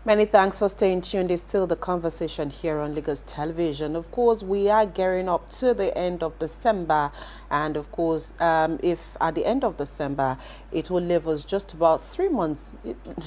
Many thanks for staying tuned. It's still the conversation here on Lagos Television. Of course, we are gearing up to the end of December. And of course, if at the end of December, it will leave us just about 3 months,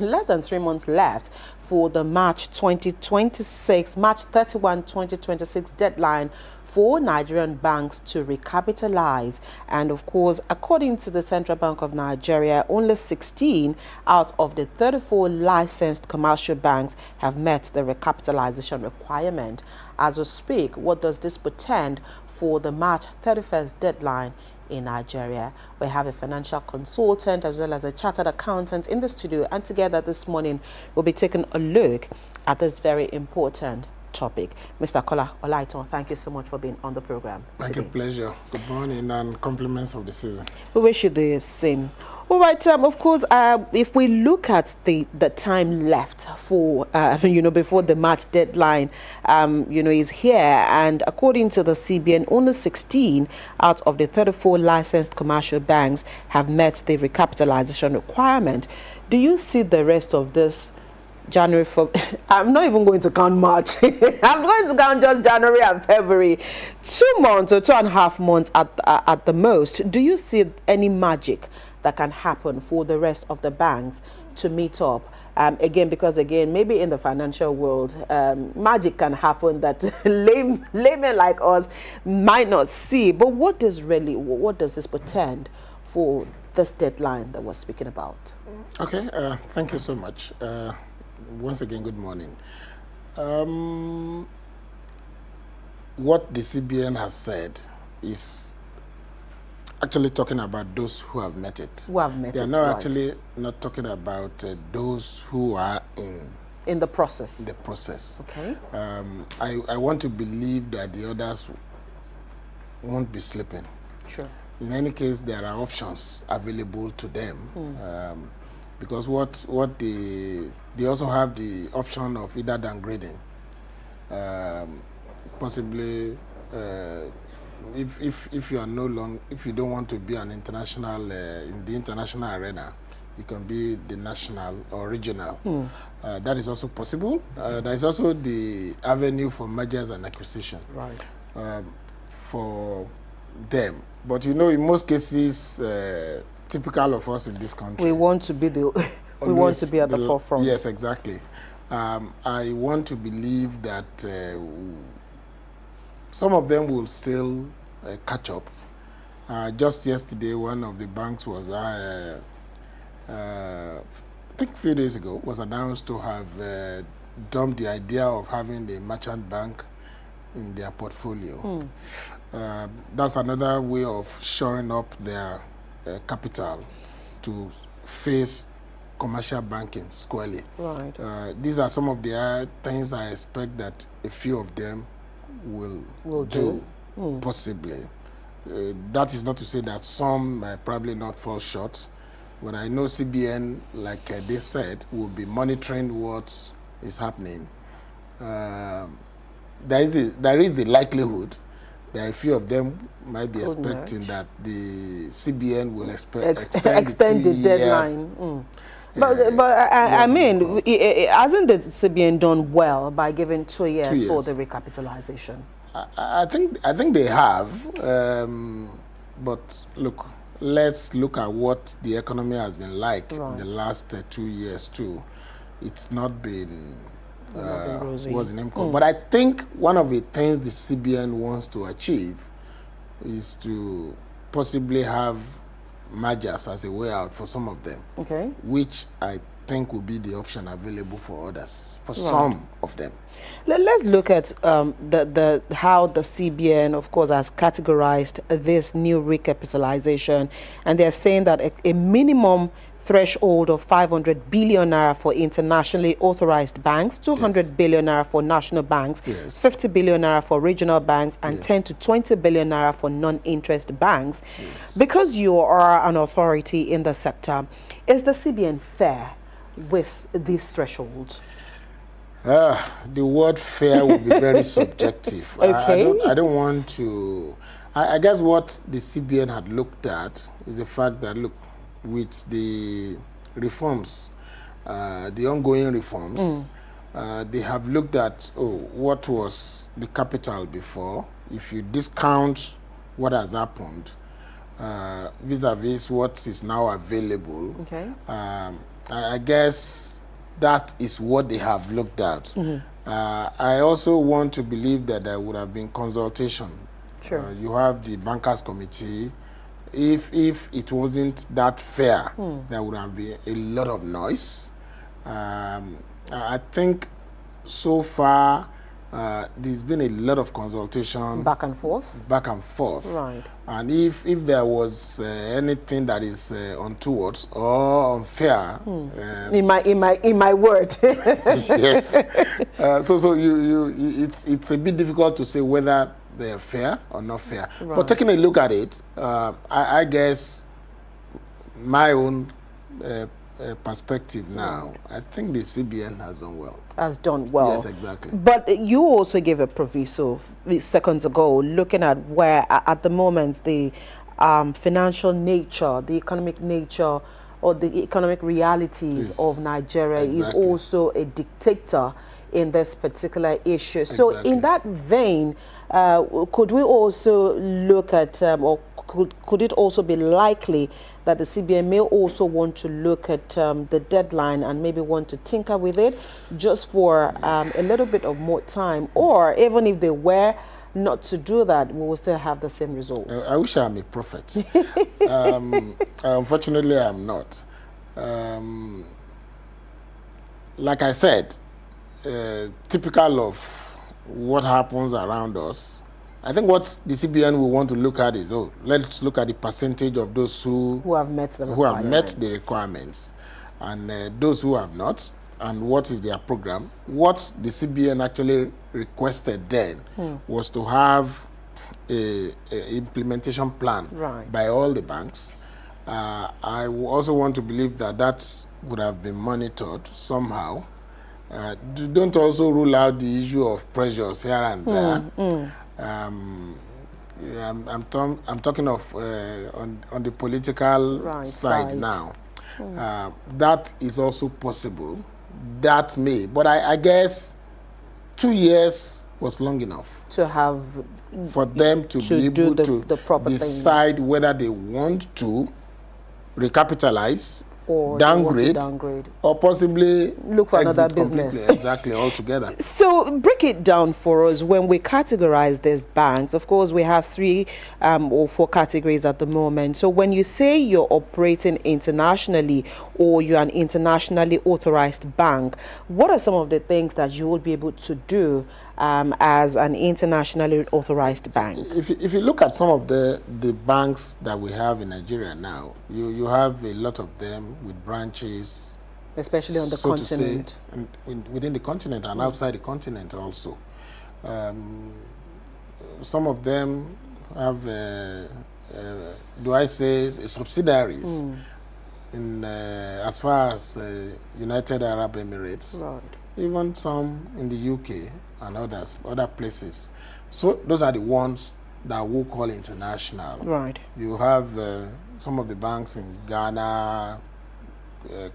less than 3 months left for the March 2026, March 31, 2026 deadline for Nigerian banks to recapitalize. And of course, according to the Central Bank of Nigeria, only 16 out of the 34 licensed commercial banks have met the recapitalization requirement. As we speak, what does this portend for the March 31st deadline in Nigeria? We have a financial consultant as well as a chartered accountant in the studio, and together this morning we'll be taking a look at this very important topic. Mr. Kola Olaiton, thank you so much for being on the program today. Thank you, pleasure. Good morning and compliments of the season. We wish you the same. All right, of course, if we look at the time left for, before the March deadline, is here, and according to the CBN, only 16 out of the 34 licensed commercial banks have met the recapitalization requirement. Do you see the rest of this January, I'm not even going to count March. I'm going to count just January and February. 2 months or 2.5 months at the most. Do you see any magic that can happen for the rest of the banks to meet up? Because maybe in the financial world, magic can happen that laymen like us might not see. But what does this portend for this deadline that we're speaking about? Okay, thank you so much. Once again, good morning. What the CBN has said is actually talking about those who have met it. Who have met it, they are not actually not talking about those who are in the process. The process. Okay. I want to believe that the others won't be sleeping. Sure. In any case, there are options available to them. Because what they also have the option of either downgrading, possibly if you are if you don't want to be an international in the international arena, you can be the national or regional. That is also possible. There is also the avenue for mergers and acquisition, right, for them. But in most cases, typical of us in this country, we want to be at the forefront. Yes, exactly. I want to believe that some of them will still catch up. Just yesterday, one of the banks was, I think a few days ago, was announced to have dumped the idea of having the merchant bank in their portfolio. That's another way of shoring up their capital to face commercial banking squarely. Right. These are some of the things I expect that a few of them will do. Possibly. That is not to say that some might probably not fall short, but I know CBN, like they said, will be monitoring what is happening. There is the likelihood that a few of them might be expecting that the CBN will extend the deadline. I mean, hasn't the CBN done well by giving 2 years for the recapitalization? I think they have, but look, let's look at what the economy has been like in the last 2 years too. It's not been was an income. But I think one of the things the CBN wants to achieve is to possibly have mergers as a way out for some of them, which I think will be the option available for others, for some of them. Let's look at how the CBN, of course, has categorized this new recapitalization, and they're saying that a minimum threshold of 500 billion naira for internationally authorized banks, 200 billion naira for national banks, 50 billion naira for regional banks, and 10 to 20 billion naira for non-interest banks. Because you are an authority in the sector, is the CBN fair with these thresholds? The word fair will be very subjective. Okay. I don't want to. I guess what the CBN had looked at is the fact that, look, with the reforms, the ongoing reforms, they have looked at, what was the capital before? If you discount what has happened, vis-a-vis what is now available, okay. I guess that is what they have looked at. I also want to believe that there would have been consultation. Sure. You have the bankers committee. If it wasn't that fair, there would have been a lot of noise. I think so far there's been a lot of consultation, back and forth. Right. And if there was anything that is untoward or unfair, in my word, yes. So it's a bit difficult to say whether they're fair or not fair. Right. But taking a look at it, I guess my own perspective now, I think the CBN has done well. Has done well. Yes, exactly. But you also gave a proviso seconds ago, looking at where, at the moment, the financial nature, the economic nature, or the economic realities of Nigeria is also a dictator in this particular issue. So in that vein, could we also look at, or could it also be likely that the CBN may also want to look at the deadline and maybe want to tinker with it just for a little bit of more time? Or even if they were not to do that, we will still have the same results? I wish I'm a prophet. Unfortunately, I'm not. Like I said, typical of what happens around us, I think what the CBN will want to look at is, let's look at the percentage of those who have met the requirements, and those who have not, and what is their program. What the CBN actually requested then was to have a implementation plan by all the banks. I also want to believe that that would have been monitored somehow. Don't also rule out the issue of pressures here and there. I'm talking of on the political side now. That is also possible. That may, but I guess 2 years was long enough to have for them to be able to decide whether they want to recapitalize, or downgrade, or possibly look for another business. Exactly, altogether. So break it down for us. When we categorize these banks, of course, we have 3 or 4 categories at the moment. So when you say you're operating internationally or you're an internationally authorized bank, what are some of the things that you would be able to do as an internationally authorized bank? If you look at some of the banks that we have in Nigeria now, you have a lot of them with branches, especially on the continent, within the continent and outside the continent also. Some of them have, subsidiaries in as far as United Arab Emirates, even some in the UK and other places. So those are the ones that we'll call international. Right. You have some of the banks in Ghana,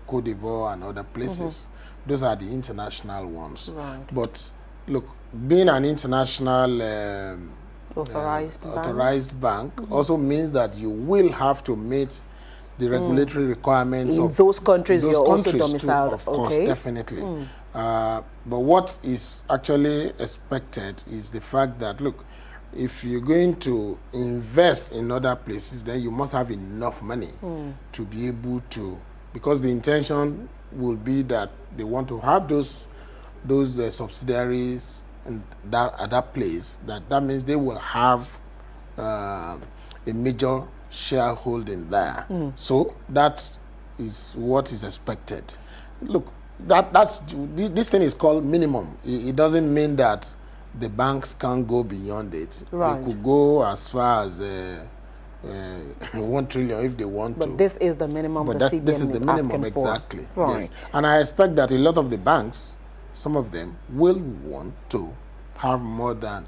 Cote d'Ivoire and other places. Those are the international ones. Right. But look, being an international authorized bank also means that you will have to meet the regulatory requirements in of those countries. Those you're countries also domiciled, too, of course, definitely. But what is actually expected is the fact that, look, if you're going to invest in other places, then you must have enough money to be able to, because the intention will be that they want to have those subsidiaries and at that place. That means they will have a major shareholding there. So that is what is expected. Look, this thing is called minimum. It doesn't mean that the banks can't go beyond it. Right. They could go as far as 1 trillion if they want to. But this is the minimum. But this is the minimum, exactly. Right. Yes. And I expect that a lot of the banks some of them will want to have more than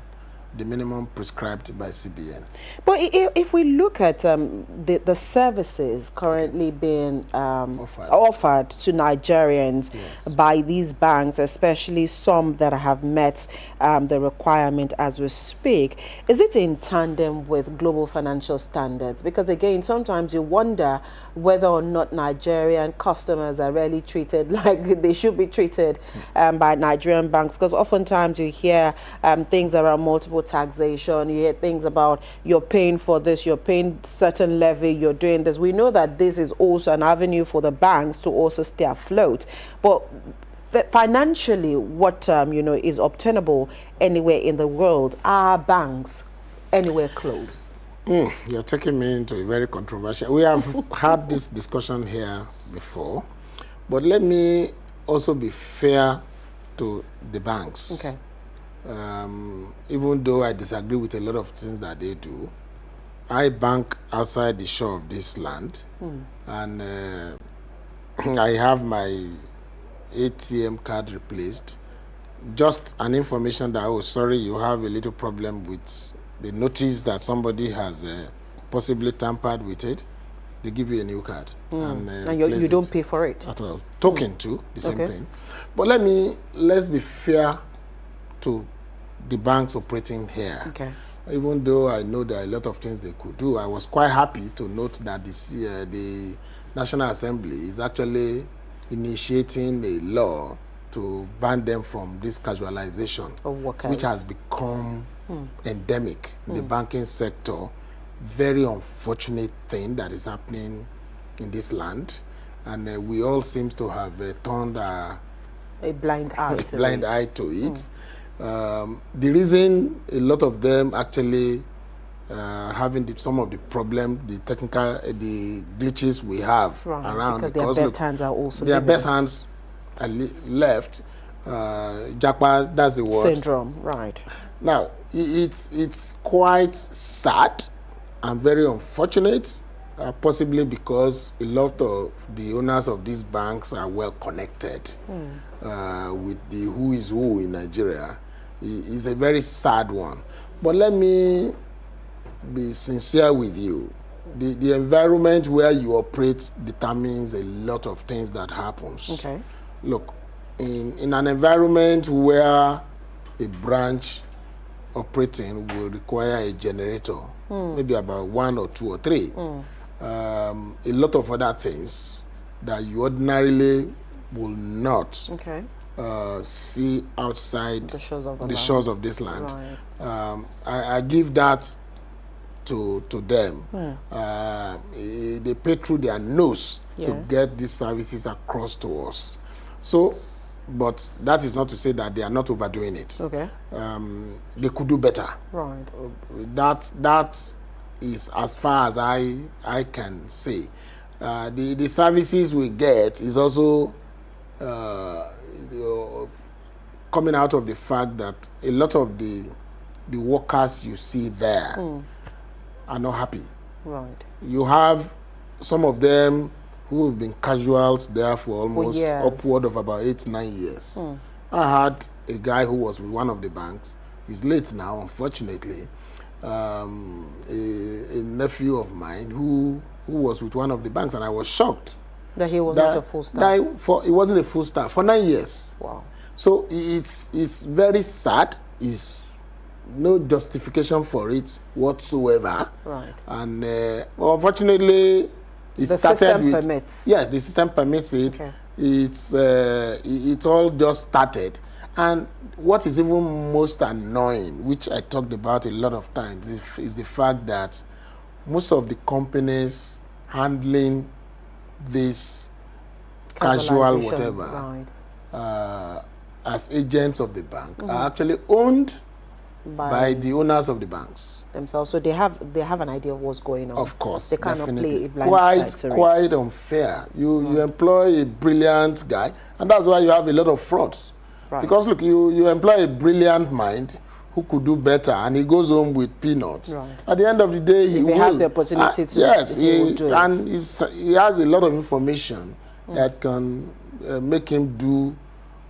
the minimum prescribed by CBN. But if we look at the services currently being offered to Nigerians by these banks, especially some that have met the requirement as we speak, is it in tandem with global financial standards? Because again, sometimes you wonder whether or not Nigerian customers are really treated like they should be treated by Nigerian banks, because oftentimes you hear things around multiple taxation, you hear things about you're paying for this, you're paying certain levy, you're doing this. We know that this is also an avenue for the banks to also stay afloat, but financially, what is obtainable anywhere in the world, are banks anywhere close? You're taking me into a very controversial. We have had this discussion here before, but let me also be fair to the banks. Okay. Even though I disagree with a lot of things that they do, I bank outside the shore of this land, and I have my ATM card replaced. Just an information that, oh, sorry, you have a little problem with the notice that somebody has possibly tampered with it. They give you a new card. And you don't pay for it? At all. Token too, the same thing. But let's be fair to the banks operating here. Okay. Even though I know there are a lot of things they could do, I was quite happy to note that the National Assembly is actually initiating a law to ban them from this casualization of workers, which has become endemic in the banking sector. Very unfortunate thing that is happening in this land, and we all seem to have turned a blind eye to it. The reason a lot of them actually having some of the problem, the technical, the glitches we have around, because their best hands are also their best hands are left. Japa, that's the word. Syndrome, right? Now it's quite sad and very unfortunate, possibly because a lot of the owners of these banks are well connected with the who is who in Nigeria. It's a very sad one. But let me be sincere with you. The environment where you operate determines a lot of things that happens. Okay. Look, in an environment where a branch operating will require a generator, maybe about 1 or 2 or 3, a lot of other things that you ordinarily will not see outside the shores of this land. Right. I give that to them. They pay through their nose to get these services across to us. So, but that is not to say that they are not overdoing it. Okay. They could do better. Right. That is as far as I can say. The services we get is also coming out of the fact that a lot of the workers you see there are not happy. Right. You have some of them who have been casuals there for almost upward of about 8-9 years. I had a guy who was with one of the banks. He's late now, unfortunately. A nephew of mine who was with one of the banks, and I was shocked that he was not a full staff. He wasn't a full staff for 9 years. Wow. So it's very sad. It's no justification for it whatsoever. Right. And unfortunately, the system permits. Yes, the system permits it. Okay. It's all just started. And what is even most annoying, which I talked about a lot of times, is the fact that most of the companies handling this casual whatever as agents of the bank are actually owned by the owners of the banks themselves. So they have an idea of what's going on. Of course, they cannot play a blind side to quite unfair. You employ a brilliant guy, and that's why you have a lot of frauds. Right. Because look, you employ a brilliant mind who could do better, and he goes home with peanuts. Right. At the end of the day, he has the opportunity to. Yes, he do it. And he has a lot of information that can make him do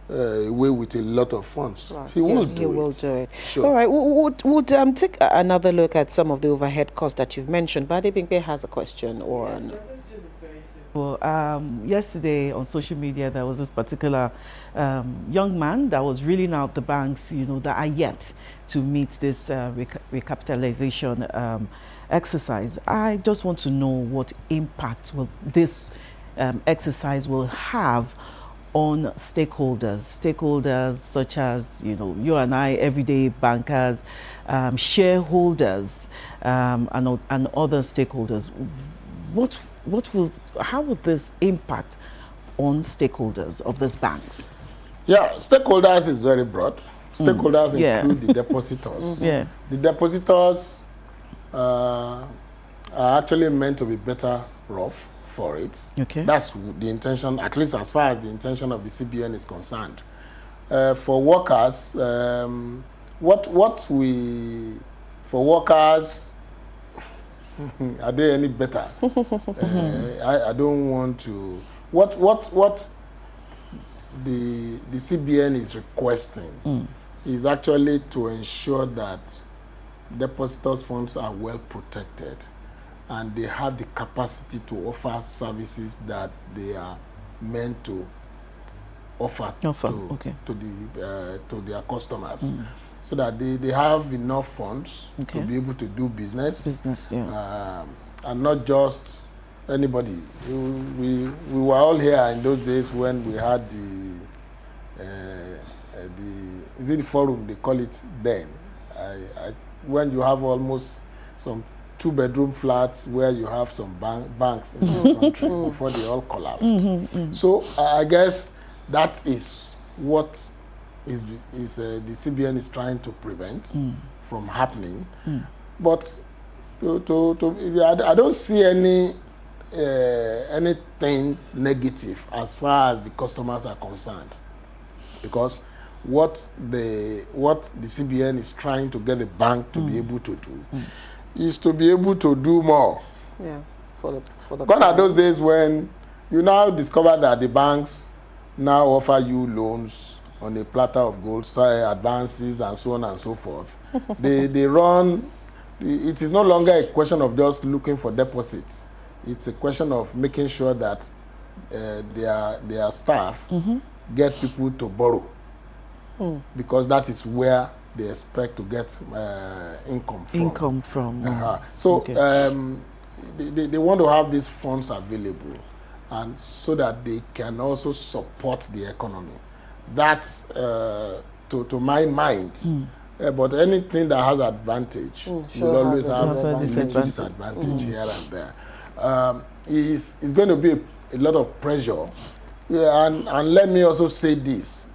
away with a lot of funds. Right. He will He will do it. Sure. All right. Would take another look at some of the overhead costs that you've mentioned. But Adebimpe has a question or yes, the question is very simple. Yesterday on social media, there was this particular young man that was reeling out the banks, that are yet to meet this recapitalization exercise. I just want to know what impact will this exercise will have on stakeholders such as you and I, everyday bankers, shareholders, and other stakeholders. How would this impact on stakeholders of these banks? Yeah, stakeholders is very broad. Stakeholders include the depositors. Yeah. The depositors are actually meant to be better off for it. Okay. That's the intention, at least as far as the intention of the CBN is concerned. For workers, for workers, are they any better? I don't want to. What the CBN is requesting is actually to ensure that depositors' funds are well protected and they have the capacity to offer services that they are meant to offer to their customers, so that they have enough funds to be able to do business, and not just anybody. We were all here in those days when we had is it the forum they call it then? When you have almost some 2-bedroom flats where you have some banks in this country before they all collapsed. So I guess that is what the CBN is trying to prevent from happening. But I don't see anything negative as far as the customers are concerned, because what the CBN is trying to get the bank to be able to do is to be able to do more. Yeah, for the Gone are those days when you now discover that the banks now offer you loans on a platter of gold, advances and so on and so forth. They run. It is no longer a question of just looking for deposits. It's a question of making sure that their staff get people to borrow, because that is where they expect to get income from. So they want to have these funds available, and so that they can also support the economy. That's to my mind. But anything that has advantage will always have a disadvantage here and there. It's going to be a lot of pressure. Yeah, and let me also say this.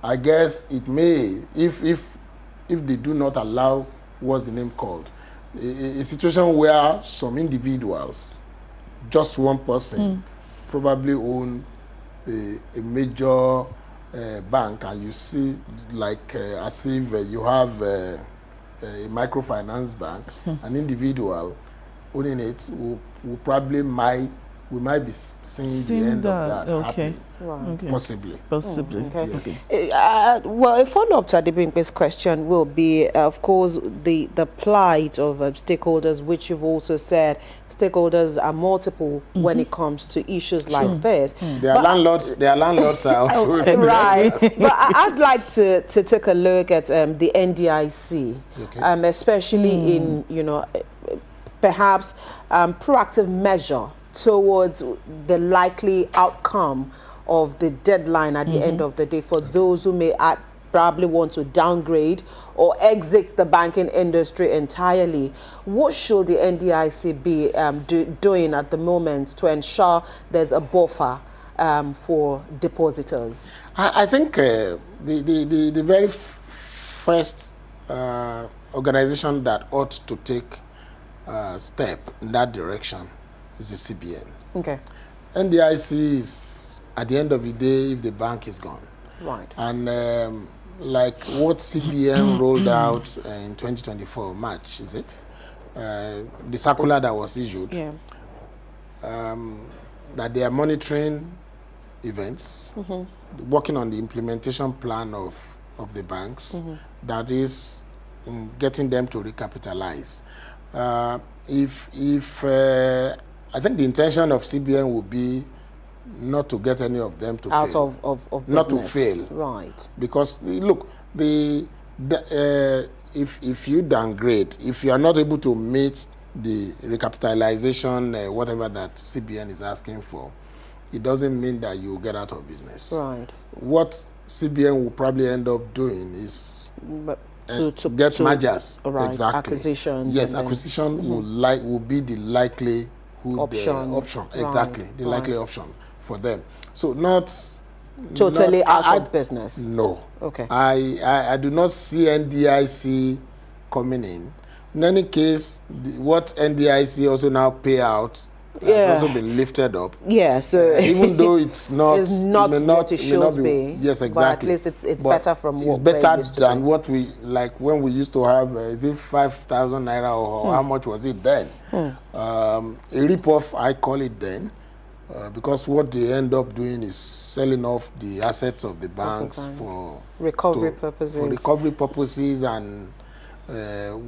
I guess it may, if they do not allow, what's the name called, a situation where some individuals, just one person, probably own a major bank, and you see like as if you have a microfinance bank, an individual owning it will probably we might be seeing the end of that happening. Possibly. Okay. Yes. Well, a follow-up to Adebimpe's question will be, of course, the plight of stakeholders, which you've also said stakeholders are multiple when it comes to issues like this. Their landlords are also right. But I'd like to take a look at the NDIC, especially in perhaps proactive measure towards the likely outcome of the deadline at the end of the day for those who may probably want to downgrade or exit the banking industry entirely. What should the NDIC be doing at the moment to ensure there's a buffer for depositors? I think the very first organization that ought to take step in that direction is the CBN. Okay. NDIC is, at the end of the day, if the bank is gone. Right. And like what CBN rolled out in 2024, March, is it? The circular that was issued, that they are monitoring events working on the implementation plan of the banks, that is in getting them to recapitalize. If I think the intention of CBN would be not to get any of them to out fail. of business. Not to fail. Right. Because look, if you downgrade, if you are not able to meet the recapitalization, whatever that CBN is asking for, it doesn't mean that you will get out of business. Right. What CBN will probably end up doing is to get mergers. Right. Exactly. Acquisitions. Yes, acquisition will be the likely option. Exactly, the likely option for them. So not totally out of business. No. Okay. I do not see NDIC coming in. In any case, what NDIC also now pay out has also been lifted up. Yeah, so even though it's not what it should be. Yes, exactly. But at least it's better from it's what better used to than be. what we like when we used to have. Is it 5,000 naira or how much was it then? A rip-off, I call it then, because what they end up doing is selling off the assets of the banks for recovery purposes. For recovery purposes, and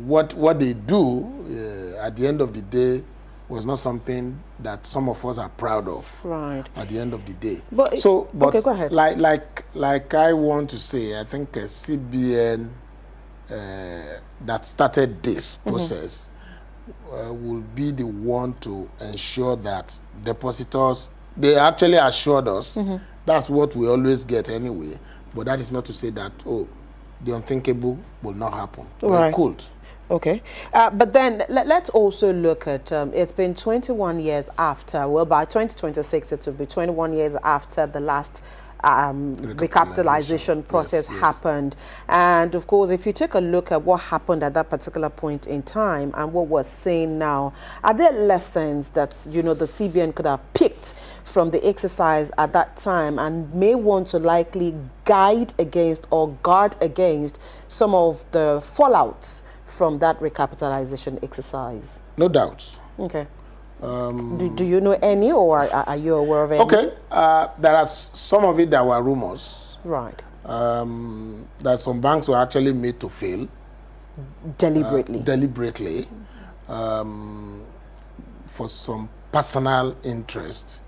what they do at the end of the day was not something that some of us are proud of. Right. At the end of the day. But okay, go ahead. Like I want to say, I think CBN that started this process will be the one to ensure that depositors, they actually assured us that's what we always get anyway. But that is not to say that the unthinkable will not happen. Right. It could. Okay. But then let's also look at, it's been 21 years after, well, by 2026, it will be 21 years after the last recapitalization process happened. And of course, if you take a look at what happened at that particular point in time and what we're seeing now, are there lessons that, the CBN could have picked from the exercise at that time and may want to likely guide against or guard against some of the fallouts from that recapitalization exercise? No doubt. Okay. Do you know any, or are you aware of any? Okay. There are some of it that were rumors. Right. That some banks were actually made to fail. Deliberately. For some personal interest.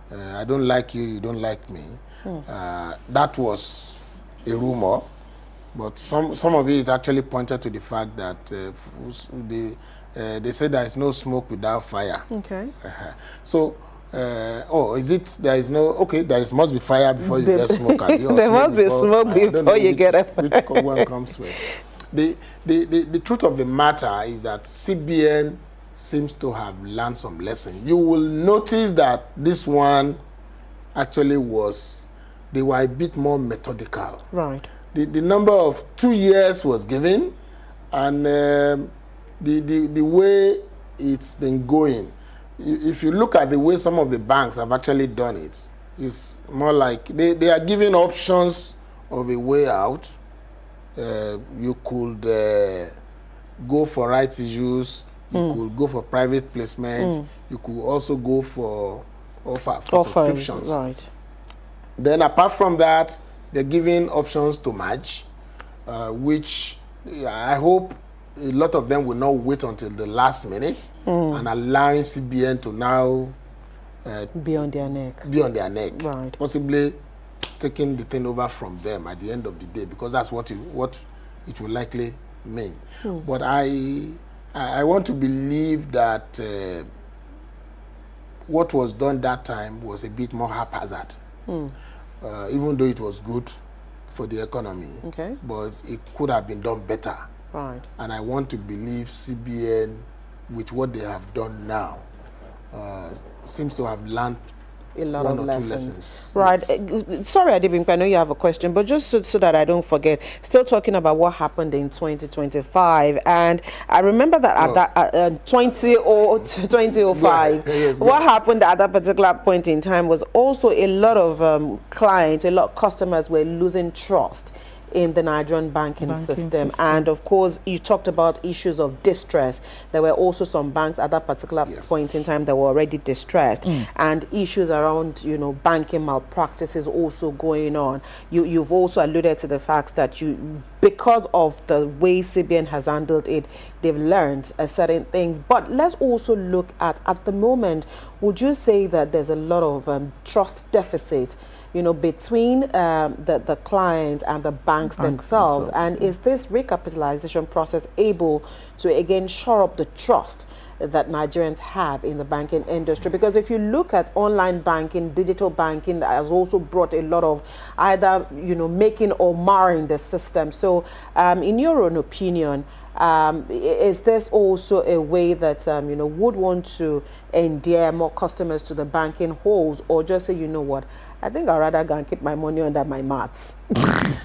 I don't like you, you don't like me. That was a rumor. But some of it actually pointed to the fact that they say there is no smoke without fire. Okay. So, is it there is no, okay, must be fire before you get smoke. There must be smoke before you get it. Which one comes first? The truth of the matter is that CBN seems to have learned some lesson. You will notice that this one actually they were a bit more methodical. Right. The number of 2 years was given, and the way it's been going, if you look at the way some of the banks have actually done it, it's more like they are giving options of a way out. You could go for rights issues, you could go for private placement, you could also go for subscriptions. Right. Then apart from that, they're giving options to merge, which I hope a lot of them will not wait until the last minute and allowing CBN to now be on their neck. Right. Possibly taking the thing over from them at the end of the day, because that's what it will likely mean. But I want to believe that what was done that time was a bit more haphazard. Even though it was good for the economy, but it could have been done better. Right. And I want to believe CBN, with what they have done now, seems to have learned a lot one of or lessons. two lessons. Right. Yes. Sorry, Adibimpe, I know you have a question, but just so that I don't forget, still talking about what happened in 2025. And I remember that at that 2005, what happened at that particular point in time was also a lot of clients, a lot of customers were losing trust in the Nigerian banking system. And of course, you talked about issues of distress. There were also some banks at that particular point in time that were already distressed, and issues around, you know, banking malpractices also going on. You've also alluded to the fact that because of the way CBN has handled it, they've learned certain things. But let's also look at the moment, would you say that there's a lot of trust deficit, you know, between the clients and the banks themselves? And is this recapitalization process able to again shore up the trust that Nigerians have in the banking industry? Because if you look at online banking, digital banking, that has also brought a lot of either, you know, making or marring the system. So in your own opinion, is this also a way that, you know, would want to endear more customers to the banking halls, or just say, you know what, I think I'd rather go and keep my money under my mats,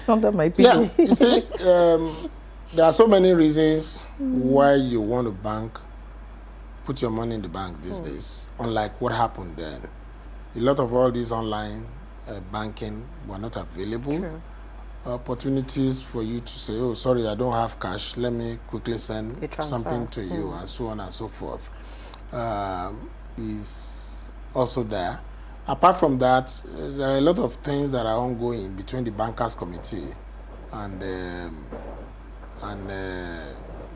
under my pillow? Yeah, you see, there are so many reasons why you want to put your money in the bank these days, unlike what happened then. A lot of all these online banking were not available. True. Opportunities for you to say, oh, sorry, I don't have cash, let me quickly send something to you, and so on and so forth, is also there. Apart from that, there are a lot of things that are ongoing between the bankers committee and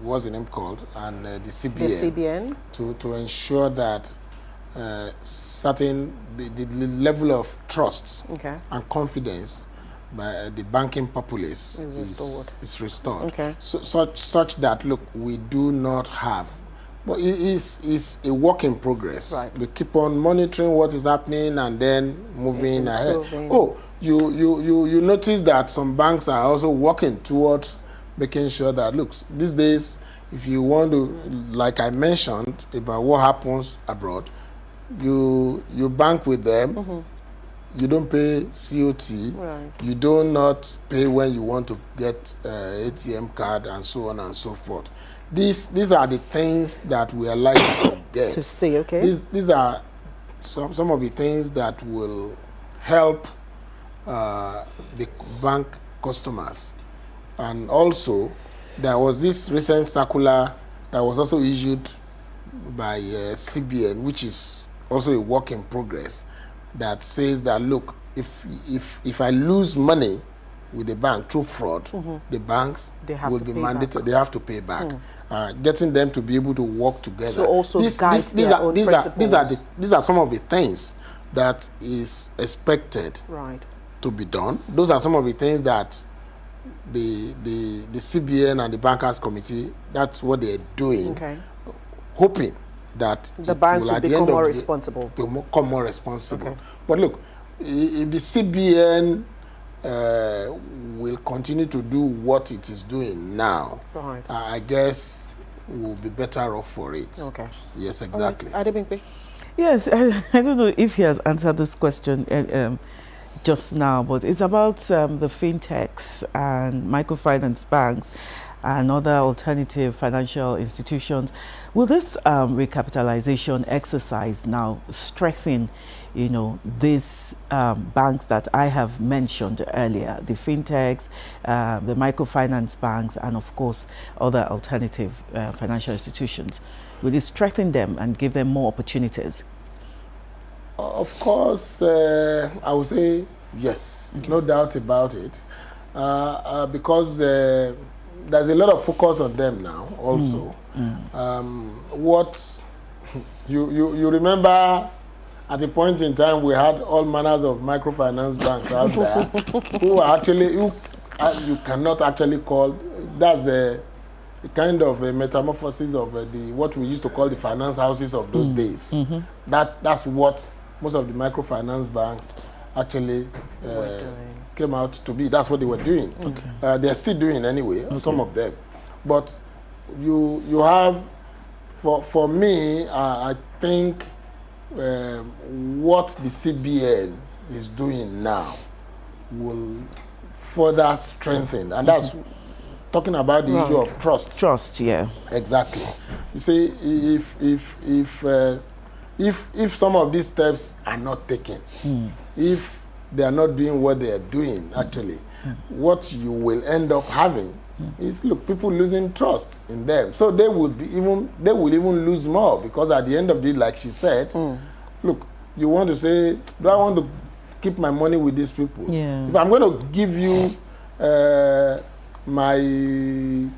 what's the name called, and the CBN, to ensure that the level of trust and confidence by the banking populace is restored. Okay. So, such that, look, we do not have, but it is a work in progress. Right. They keep on monitoring what is happening and then moving ahead. Oh, you notice that some banks are also working towards making sure that, look, these days, if you want to, like I mentioned about what happens abroad, you bank with them. You don't pay COT. Right. You do not pay when you want to get ATM card, and so on and so forth. These are the things that we are likely to get. To see, okay. These are some of the things that will help the bank customers. And also, there was this recent circular that was also issued by CBN, which is also a work in progress, that says that, look, if I lose money with the bank through fraud, the banks will be mandated. They have to pay back. Getting them to be able to work together. So also these are some of the things that is expected to be done. Those are some of the things that the CBN and the bankers committee, that's what they're doing, hoping that the banks will become more responsible. Become more responsible. But look, if the CBN will continue to do what it is doing now, I guess we'll be better off for it. Okay. Yes, exactly. Adebimpe? Yes, I don't know if he has answered this question just now, but it's about the fintechs and microfinance banks and other alternative financial institutions. Will this recapitalization exercise now strengthen, you know, these banks that I have mentioned earlier, the fintechs, the microfinance banks, and of course other alternative financial institutions? Will it strengthen them and give them more opportunities? Of course, I would say yes, no doubt about it, because there's a lot of focus on them now also. What you remember, at a point in time we had all manners of microfinance banks out there you cannot actually call, that's a kind of a metamorphosis of what we used to call the finance houses of those days. That's what most of the microfinance banks actually came out to be. That's what they were doing. They're still doing anyway, some of them. But you have, for me, I think what the CBN is doing now will further strengthen, and that's talking about the issue of trust. Trust, yeah. Exactly. You see, if some of these steps are not taken, if they are not doing what they are doing, actually, what you will end up having is, look, people losing trust in them. So they will even lose more, because at the end of the day, like she said, look, you want to say, do I want to keep my money with these people? Yeah. If I'm going to give you my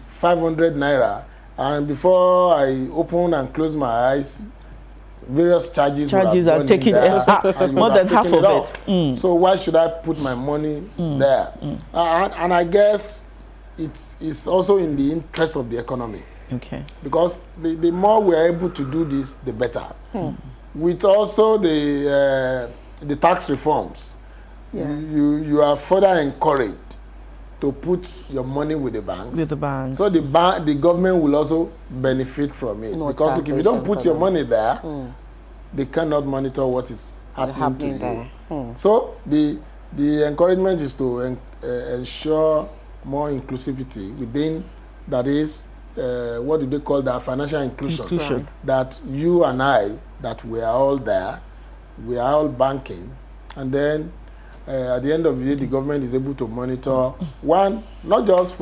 500 naira, and before I open and close my eyes, various charges are taken more than half of it. So why should I put my money there? And I guess it's also in the interest of the economy. Okay. Because the more we are able to do this, the better. With also the tax reforms, you are further encouraged to put your money with the banks. With the banks. So the government will also benefit from it. Because look, if you don't put your money there, they cannot monitor what is happening to you. So the encouragement is to ensure more inclusivity within, that is, what do they call that? Financial inclusion. That you and I, that we are all there, we are all banking, and then at the end of the day, the government is able to monitor, one, not just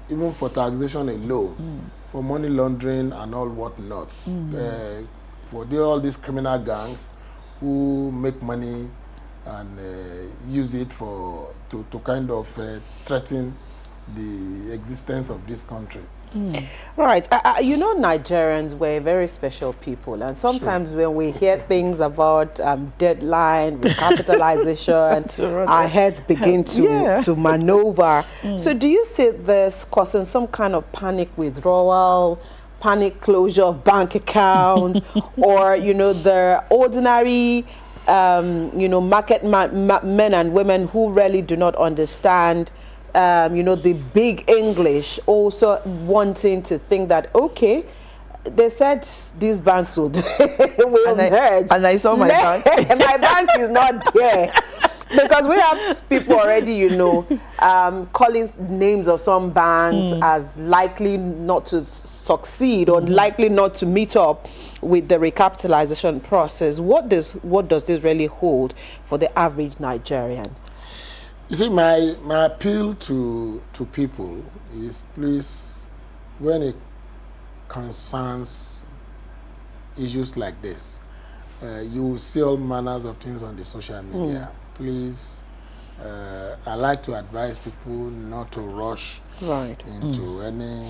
even for taxation alone, for money laundering and all whatnots, for all these criminal gangs who make money and use it to kind of threaten the existence of this country. Right. You know, Nigerians were very special people, and sometimes when we hear things about deadline, recapitalization, our heads begin to maneuver. So do you see this causing some kind of panic withdrawal, panic closure of bank accounts, or, you know, the ordinary you know, market men and women who really do not understand you know, the big English, also wanting to think that, okay, they said these banks would will merge. And I saw my bank. My bank is not there. Because we have people already, you know, calling names of some banks as likely not to succeed or likely not to meet up with the recapitalization process. What does this really hold for the average Nigerian? You see, my appeal to people is, please, when it concerns issues like this, you will see all manners of things on the social media. Please, I like to advise people not to rush into any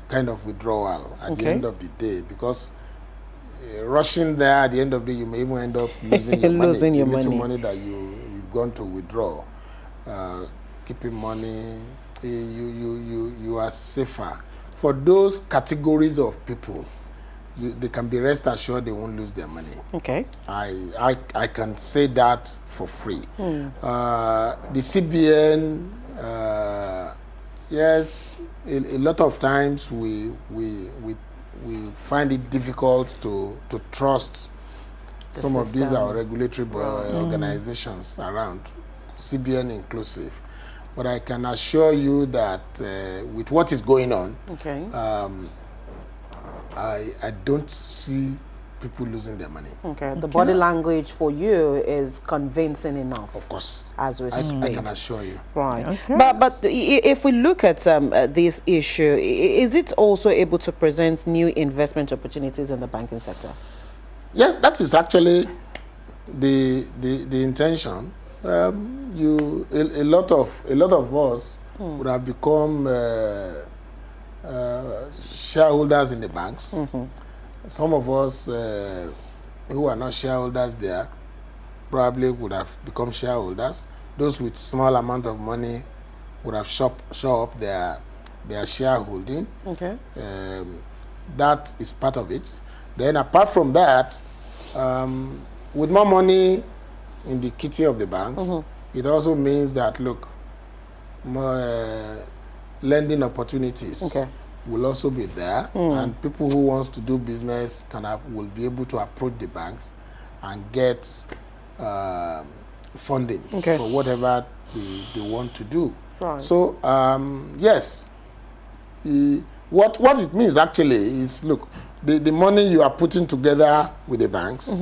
kind of withdrawal at the end of the day, because rushing there at the end of the day, you may even end up losing your money. The little money that you've gone to withdraw. Keeping money, you are safer. For those categories of people, they can be rest assured they won't lose their money. Okay. I can say that for free. The CBN, yes, a lot of times we find it difficult to trust some of these our regulatory organizations around, CBN inclusive. But I can assure you that with what is going on, I don't see people losing their money. Okay, the body language for you is convincing enough. Of course. As we speak. I can assure you. Right. Okay. But if we look at this issue, is it also able to present new investment opportunities in the banking sector? Yes, that is actually the intention. A lot of us would have become shareholders in the banks. Some of us who are not shareholders there probably would have become shareholders. Those with small amount of money would have show up their shareholding. Okay. That is part of it. Then apart from that, with more money in the kitty of the banks, it also means that, look, more lending opportunities will also be there, and people who wants to do business will be able to approach the banks and get funding for whatever they want to do. Right. So yes, what it means actually is, look, the money you are putting together with the banks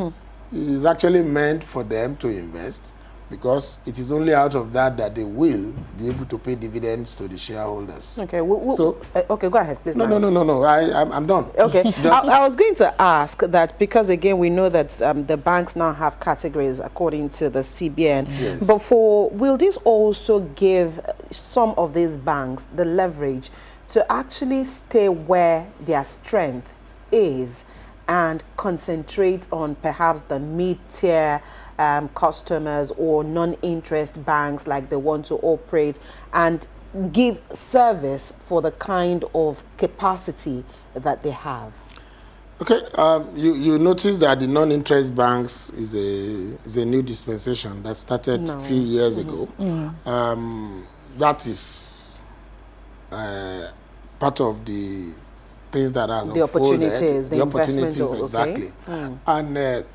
is actually meant for them to invest, because it is only out of that that they will be able to pay dividends to the shareholders. Okay. Okay, go ahead, please. No. I'm done. Okay. I was going to ask that because again we know that the banks now have categories according to the CBN. Yes. But will this also give some of these banks the leverage to actually stay where their strength is and concentrate on perhaps the mid-tier customers or non-interest banks like they want to operate and give service for the kind of capacity that they have? Okay, you notice that the non-interest banks is a new dispensation that started a few years ago. That is part of the things that has the opportunities, the opportunities, exactly. Okay. And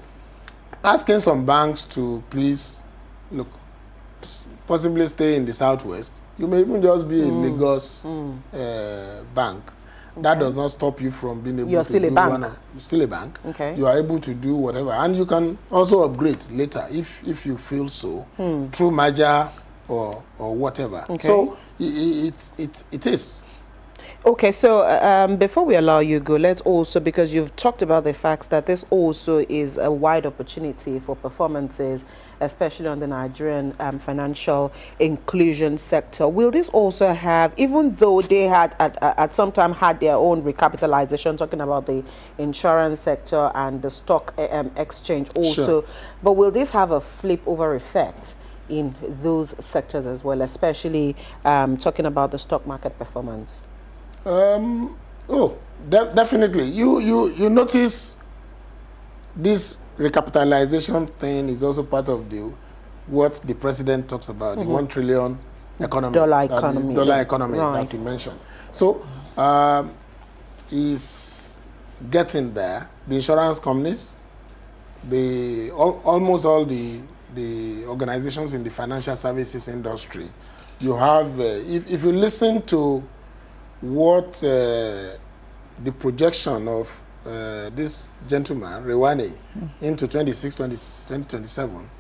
asking some banks to please look, possibly stay in the southwest. You may even just be a Lagos bank. Okay. That does not stop you from being able to do one. You're still a bank. Okay. You are able to do whatever, and you can also upgrade later if you feel so through merger or whatever. Okay. So it is. Okay, so before we allow you go, let's also, because you've talked about the fact that this also is a wide opportunity for performances, especially on the Nigerian financial inclusion sector. Will this also have, even though they had at some time had their own recapitalization, talking about the insurance sector and the stock exchange also, sure. But will this have a flip over effect in those sectors as well, especially talking about the stock market performance? Definitely. You notice this recapitalization thing is also part of what the president talks about, the 1 trillion economy, dollar economy right. That he mentioned. So he's getting there. The insurance companies, almost all the organizations in the financial services industry, you have if you listen to what the projection of this gentleman, Rewani, into 2027.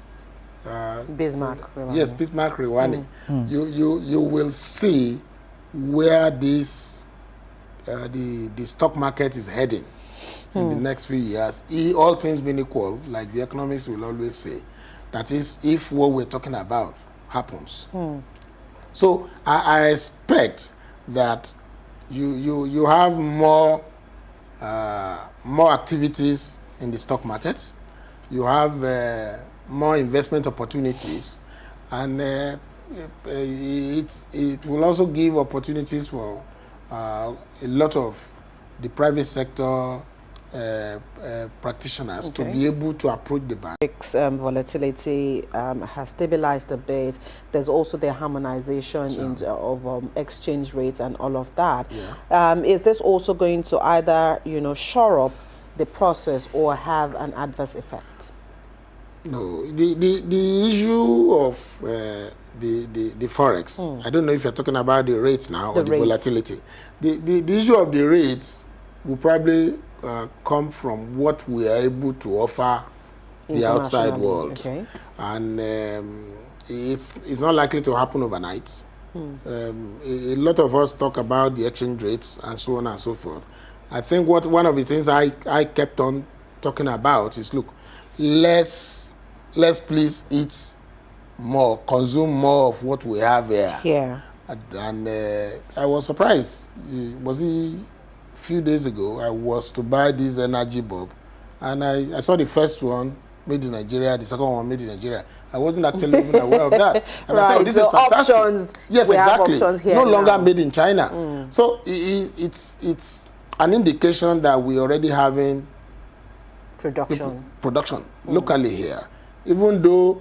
Bismarck Rewani. Yes, Bismarck Rewani. You will see where this the stock market is heading in the next few years. All things being equal, like the economists will always say, that is, if what we're talking about happens. So I expect that you have more activities in the stock market. You have more investment opportunities, and it will also give opportunities for a lot of the private sector practitioners to be able to approach the bank. Volatility has stabilized a bit. There's also the harmonization of exchange rates and all of that. Yeah. Is this also going to either shore up the process or have an adverse effect? No, the issue of the forex. I don't know if you're talking about the rates now or the volatility. The issue of the rates will probably come from what we are able to offer the outside world. Okay. And it's not likely to happen overnight. A lot of us talk about the exchange rates and so on and so forth. I think one of the things I kept on talking about is, look, let's please eat more, consume more of what we have here. Yeah. And I was surprised. Was it few days ago, I was to buy this energy bulb, and I saw the first one made in Nigeria, the second one made in Nigeria. I wasn't actually even aware of that. And I said, this is fantastic. Options, yes, exactly. Options here no now. Longer made in China. So it's an indication that we already having production locally here, even though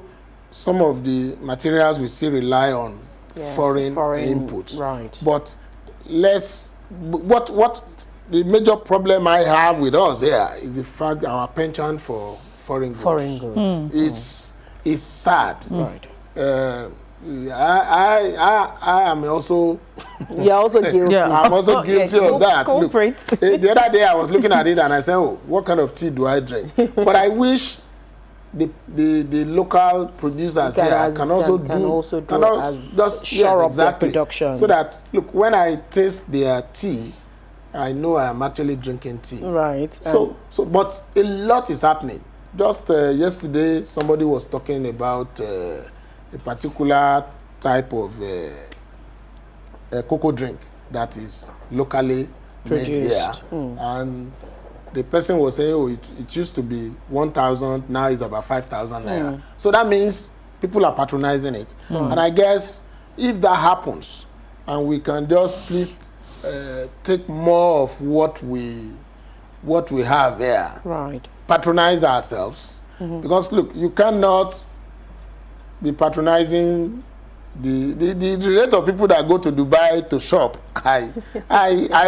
some of the materials we still rely on foreign inputs. Right. But what the major problem I have with us here is the fact that our penchant for foreign goods. It's sad. Right. I am also. You're also guilty. I'm also guilty of that. Look, the other day I was looking at it and I said, "Oh, what kind of tea do I drink?" But I wish the local producers here can also just shore up their production. So that, look, when I taste their tea, I know I am actually drinking tea. Right. But a lot is happening. Just yesterday, somebody was talking about a particular type of cocoa drink that is locally made here. And the person was saying, oh, it used to be 1,000, now it's about 5,000 naira. So that means people are patronizing it. And I guess if that happens, and we can just please take more of what we have here, right, patronize ourselves, because look, you cannot be patronizing the rate of people that go to Dubai to shop. I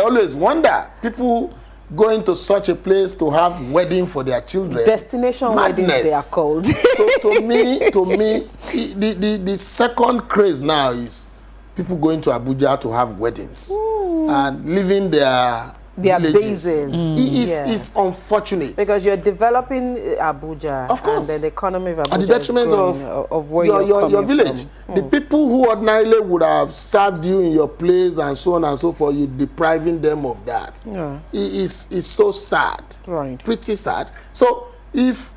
always wonder, people going to such a place to have wedding for their children. Destination madness. Weddings, they are called. to me, the second craze now is people going to Abuja to have weddings and living their bases. It's unfortunate. Because you're developing Abuja, of course, and then the economy of Abuja at the detriment of where your village. From. The people who ordinarily would have served you in your place and so on and so forth, you're depriving them of that. Yeah. It's so sad. Right. Pretty sad. So if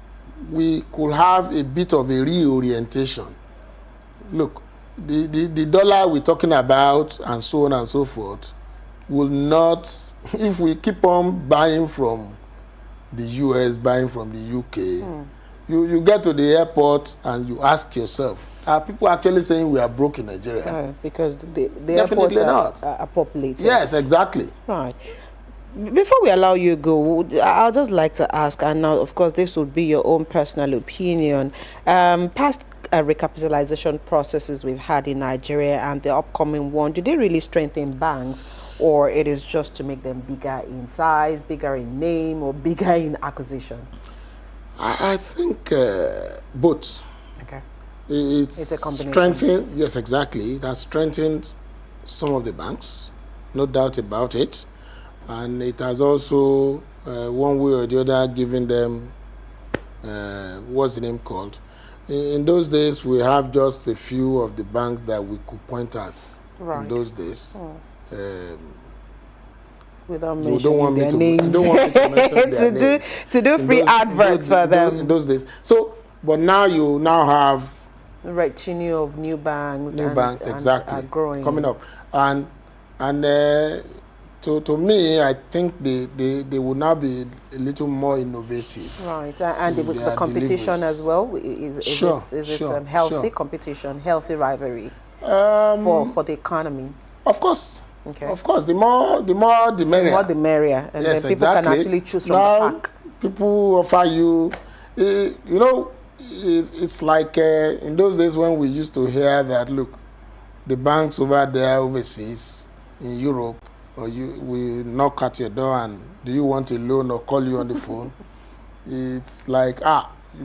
we could have a bit of a reorientation, look, the dollar we're talking about and so on and so forth will not, if we keep on buying from the US, buying from the UK, you get to the airport and you ask yourself, are people actually saying we are broke in Nigeria? Because the Definitely airports not. Are populated. Yes, exactly. Right. Before we allow you to go, I'll just like to ask, and now, of course, this would be your own personal opinion. Past recapitalization processes we've had in Nigeria and the upcoming one, do they really strengthen banks, or it is just to make them bigger in size, bigger in name, or bigger in acquisition? I think both. Okay. It's a combination. Strengthened, yes, exactly. It has strengthened some of the banks, no doubt about it. And it has also, one way or the other, given them, what's the name called? In those days, we have just a few of the banks that we could point at. Right. In those days. Without mentioning their names. You don't want me to mention their names. To do free adverts for them. In those days. So, but now you have retinue of new banks. Exactly. Are growing. Coming up. And to me, I think they will now be a little more innovative. Right, and with the competition as well. Is it healthy competition, healthy rivalry for the economy? Of course. Okay. Of course, the more the merrier. The more the merrier, and yes, then people can actually choose from the pack. People offer you, it's like in those days when we used to hear that, look, the banks over there overseas in Europe, or we knock at your door and do you want a loan, or call you on the phone. It's like,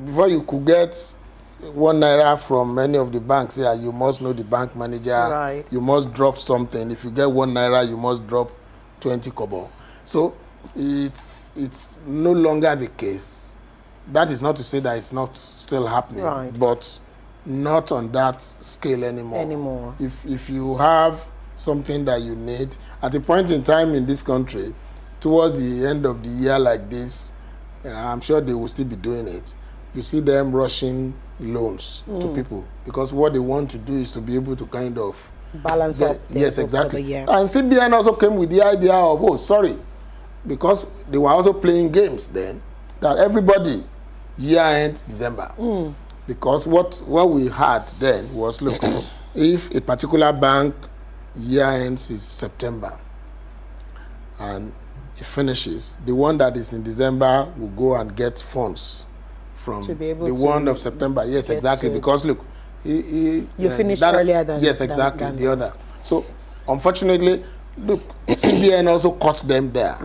before you could get 1 naira from any of the banks here, you must know the bank manager. Right. You must drop something. If you get 1 naira, you must drop 20 kobo. So it's no longer the case. That is not to say that it's not still happening, right, but not on that scale anymore. If you have something that you need at a point in time in this country, towards the end of the year like this, I'm sure they will still be doing it. You see them rushing loans to people, because what they want to do is to be able to kind of balance up. Yes, exactly. For the year. And CBN also came with the idea of, because they were also playing games then, that everybody year-end December. Because what we had then was, look, if a particular bank year ends is September and it finishes, the one that is in December will go and get funds from the one of September. Yes, exactly. Because look, you finished earlier than yes, exactly. Than the other. So unfortunately, look, CBN also caught them there.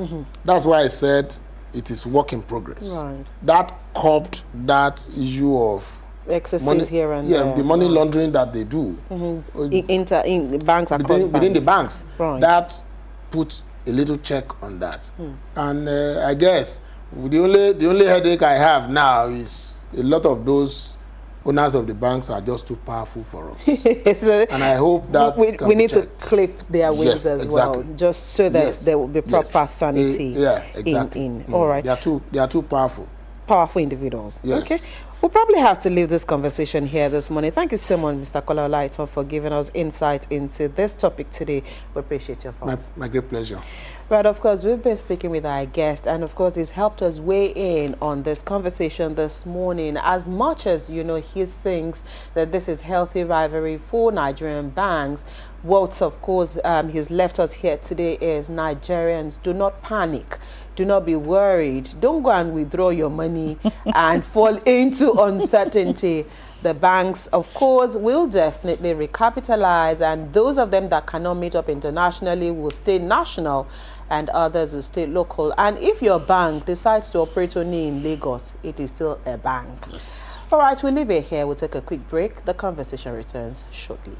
That's why I said it is work in progress. Right. That curbed that issue of excesses here and there. Yeah, the money laundering that they do. In banks across within the banks. Right. That puts a little check on that. And I guess the only headache I have now is a lot of those owners of the banks are just too powerful for us. So and I hope that we need to clip their wings as exactly. well, just so that there will be proper sanity. Exactly. All right. They are too powerful. Powerful individuals. Yes. Okay. We'll probably have to leave this conversation here this morning. Thank you so much, Mr. Kola Olaitan, for giving us insight into this topic today. We appreciate your thoughts. My great pleasure. Right, of course, we've been speaking with our guest, and of course, he's helped us weigh in on this conversation this morning. As much as, you know, he thinks that this is healthy rivalry for Nigerian banks, what, of course, he's left us here today is Nigerians, do not panic. Do not be worried. Don't go and withdraw your money and fall into uncertainty. The banks, of course, will definitely recapitalize, and those of them that cannot meet up internationally will stay national, and others will stay local. And if your bank decides to operate only in Lagos, it is still a bank. Yes. All right, we'll leave it here. We'll take a quick break. The conversation returns shortly.